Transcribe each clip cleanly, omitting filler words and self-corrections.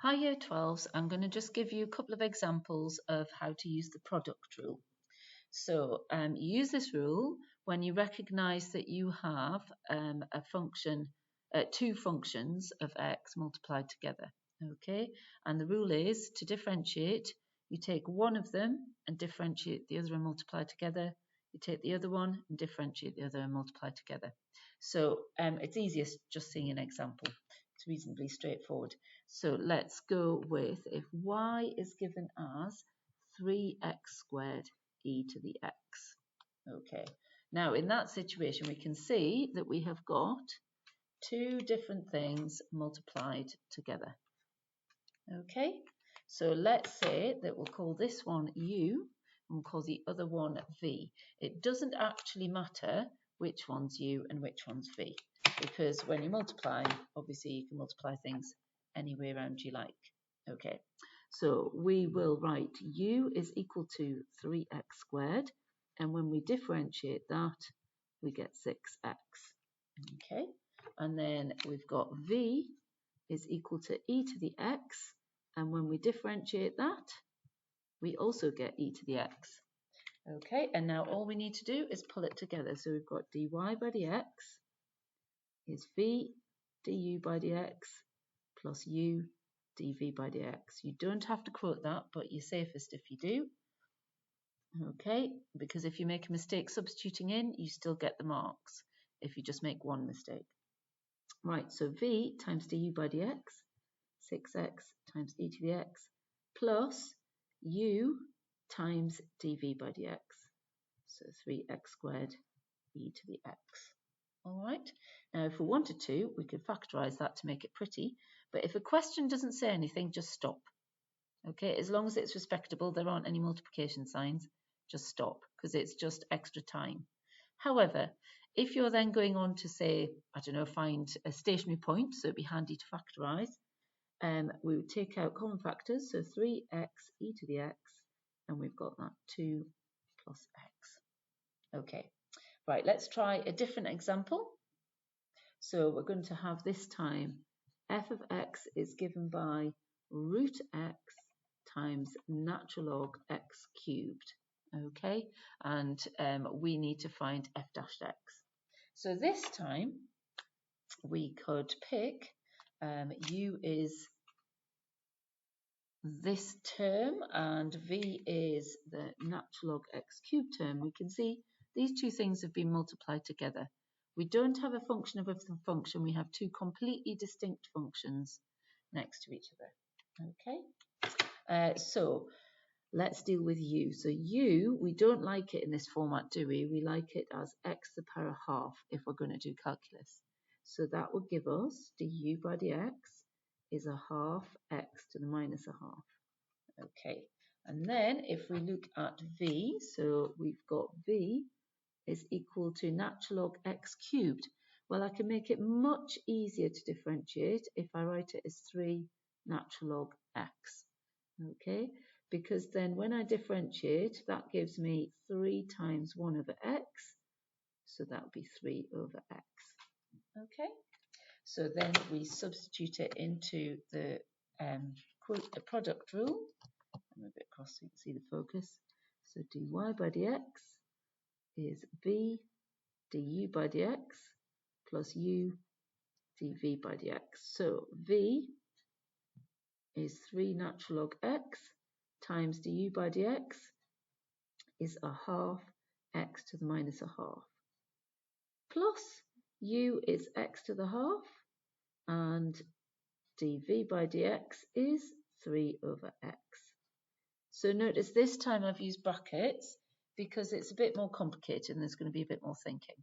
Hi Year 12s, I'm going to just give you a couple of examples of how to use the product rule. So you use this rule when you recognize that you have a function, two functions of x multiplied together. Okay, and the rule is to differentiate, you take one of them and differentiate the other and multiply together. You take the other one and differentiate the other and multiply together. So it's easiest just seeing an example. It's reasonably straightforward. So let's go with if y is given as 3x squared e to the x. Okay, now in that situation we can see that we have got two different things multiplied together. Okay, so let's say that we'll call this one u and we'll call the other one v. It doesn't actually matter which one's u and which one's v, because when you multiply, obviously you can multiply things any way around you like. Okay, so we will write u is equal to 3x squared, and when we differentiate that, we get 6x. Okay, and then we've got v is equal to e to the x, and when we differentiate that, we also get e to the x. Okay, and now all we need to do is pull it together. So we've got dy by dx is v du by dx plus u dv by dx. You don't have to quote that, but you're safest if you do. Okay, because if you make a mistake substituting in, you still get the marks if you just make one mistake. Right, so v times du by dx, 6x times e to the x, plus u times dv by dx, so 3x squared e to the x. All right, now if we wanted to, we could factorize that to make it pretty, but if a question doesn't say anything, just stop. Okay, as long as it's respectable, there aren't any multiplication signs, just stop, because it's just extra time. However, if you're then going on to say, I don't know, find a stationary point, so it'd be handy to factorize, we would take out common factors, so 3x e to the x, and we've got that 2 plus x. Okay, right, let's try a different example. So we're going to have this time f of x is given by root x times natural log x cubed. Okay, and we need to find f dash x. So this time we could pick u is this term and v is the natural log x cubed term. We can see these two things have been multiplied together. We don't have a function of a function, we have two completely distinct functions next to each other. Okay, so let's deal with u. So u, we don't like it in this format, do we? We like it as x to the power half if we're going to do calculus. So that would give us du by dx is a half x to the minus a half. Okay, and then if we look at v, so we've got v is equal to natural log x cubed. Well, I can make it much easier to differentiate if I write it as 3 natural log x. Okay, because then when I differentiate, that gives me 3 times 1 over x, so that would be 3 over x. Okay, so then we substitute it into the product rule. Move it across so you can see the focus. So dy by dx is v du by dx plus u dv by dx. So v is 3 natural log x times du by dx is a half x to the minus a half, plus u is x to the half, and dv by dx is 3 over x. So notice this time I've used brackets because it's a bit more complicated and there's going to be a bit more thinking.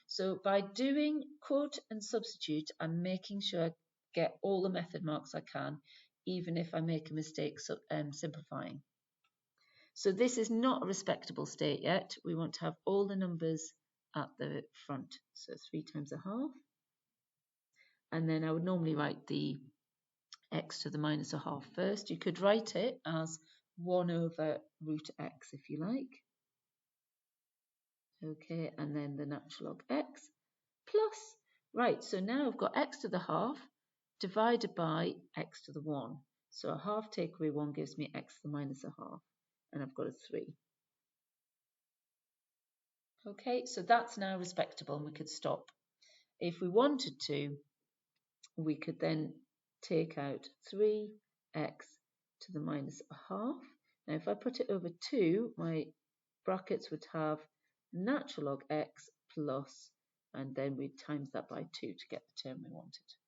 So by doing quote and substitute, I'm making sure I get all the method marks I can, even if I make a mistake simplifying. So this is not a respectable state yet. We want to have all the numbers at the front. So 3 times a half. And then I would normally write the x to the minus a half first. You could write it as 1 over root x if you like. Okay, and then the natural log x plus, right, so now I've got x to the half divided by x to the 1. So a half take away 1 gives me x to the minus a half, and I've got a 3. Okay, so that's now respectable, and we could stop. If we wanted to, we could then take out 3x to the minus a half. Now if I put it over 2, my brackets would have natural log x plus, and then we'd times that by 2 to get the term we wanted.